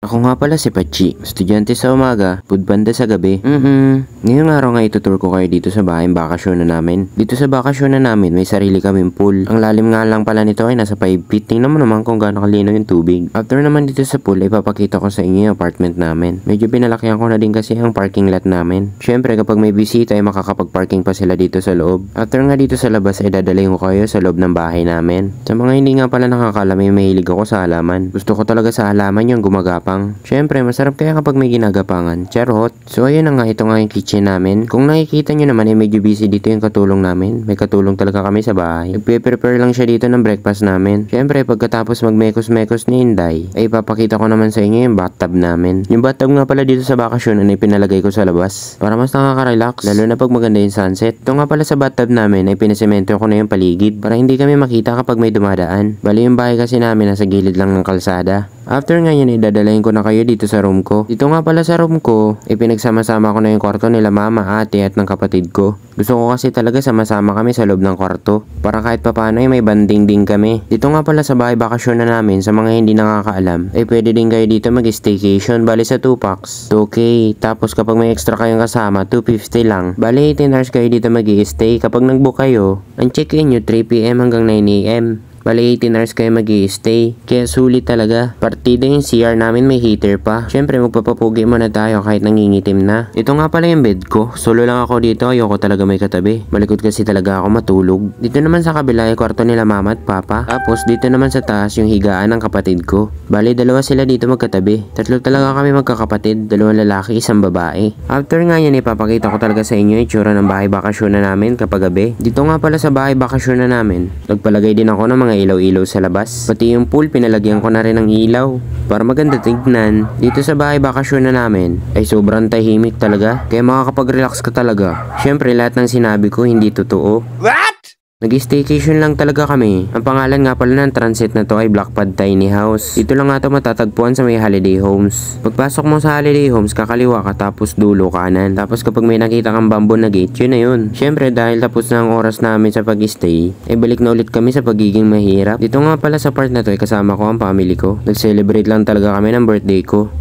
Ako nga pala si Pachi, estudyante sa umaga, budbanda sa gabi. Ngayong araw nga itutur ko kayo dito sa bahay bakasyon na namin. Dito sa bakasyon na namin, may sarili kaming pool. Ang lalim nga lang pala nito ay nasa 5 feet. Tingnan mo naman kung gaano kalinaw yung tubig. After naman dito sa pool, ipapakita ko sa inyo yung apartment namin. Medyo pinalakihan ko na din kasi ang parking lot namin. Syempre kapag may bisita ay makakapag-parking pa sila dito sa loob. After nga dito sa labas ay dadalhin ko kayo sa loob ng bahay namin. Sa mga hindi nga pala nakakalam ay mahilig ako sa halaman. Gusto ko talaga sa halaman yung gumagapang. Syempre, masarap kaya kapag may ginagapangan. Charot. So, ayun na nga, ito nga yung kitchen namin. Kung nakikita nyo naman, medyo busy dito yung katulong namin. May katulong talaga kami sa bahay. Nagpe-prepare lang siya dito ng breakfast namin. Syempre, pagkatapos magmekos-mekos ni Inday, ay ipapakita ko naman sa inyo yung bathtub namin. Yung bathtub nga pala dito sa bakasyon ay pinalagay ko sa labas. Para mas nakaka-relax, lalo na pag maganda yung sunset. Ito nga pala sa bathtub namin ay pinasemento ko na yung paligid para hindi kami makita kapag may dumadaan. Bali yung bahay kasi namin nasa gilid lang ng kalsada. After nga yun, idadalayin ko na kayo dito sa room ko. Dito nga pala sa room ko, pinagsama-sama ko na yung kwarto nila mama, ate at ng kapatid ko. Gusto ko kasi talaga sama-sama kami sa loob ng kwarto. Para kahit papano ay may banding din kami. Dito nga pala sa bahay bakasyon na namin, sa mga hindi nakakaalam, ay pwede din kayo dito mag-staycation. Bali sa 2 packs, 2K. Tapos kapag may extra kayong kasama, 250 lang. Bali 18 hours kayo dito mag-i-stay. Kapag nag-book kayo, ang check-in nyo 3 PM hanggang 9 AM. Bali 18 hours kayo mag-i-stay. Kaya sulit talaga. Partida yung CR namin, may heater pa. Syempre magpapapugi muna tayo kahit nangingitim na. Ito nga pala yung bed ko. Solo lang ako dito, ayoko talaga may katabi. Malikot kasi talaga ako matulog. Dito naman sa kabila ay kwarto nila mama at papa. Tapos dito naman sa taas yung higaan ng kapatid ko. Bali dalawa sila dito magkatabi. Tatlo talaga kami magkakapatid. 2 lalaki, 1 babae. After nga yan ipapakita ko talaga sa inyo yung itsura ng bahay bakasyon na namin kapag gabi. Dito nga pala sa bahay bakasyon na namin, nagpalagay din ako ng mga ilaw-ilaw sa labas. Pati yung pool, pinalagyan ko na rin ng ilaw para maganda tignan. Dito sa bahay bakasyon na namin ay sobrang tahimik talaga. Kaya makakapag-relax ka talaga. Syempre lahat ng sinabi ko hindi totoo. What? Nag-staycation lang talaga kami. Ang pangalan nga pala ng transit na to ay Blackpad Tiny House. Dito lang nga to matatagpuan sa may Holiday Homes. Pagpasok mo sa Holiday Homes, kakaliwa ka tapos dulo kanan. Tapos kapag may nakita kang bamboo na gate, yun na yun. Syempre dahil tapos na ang oras namin sa pag-stay, ay balik na ulit kami sa pagiging mahirap. Dito nga pala sa part na to ay kasama ko ang family ko. Nag-celebrate lang talaga kami ng birthday ko.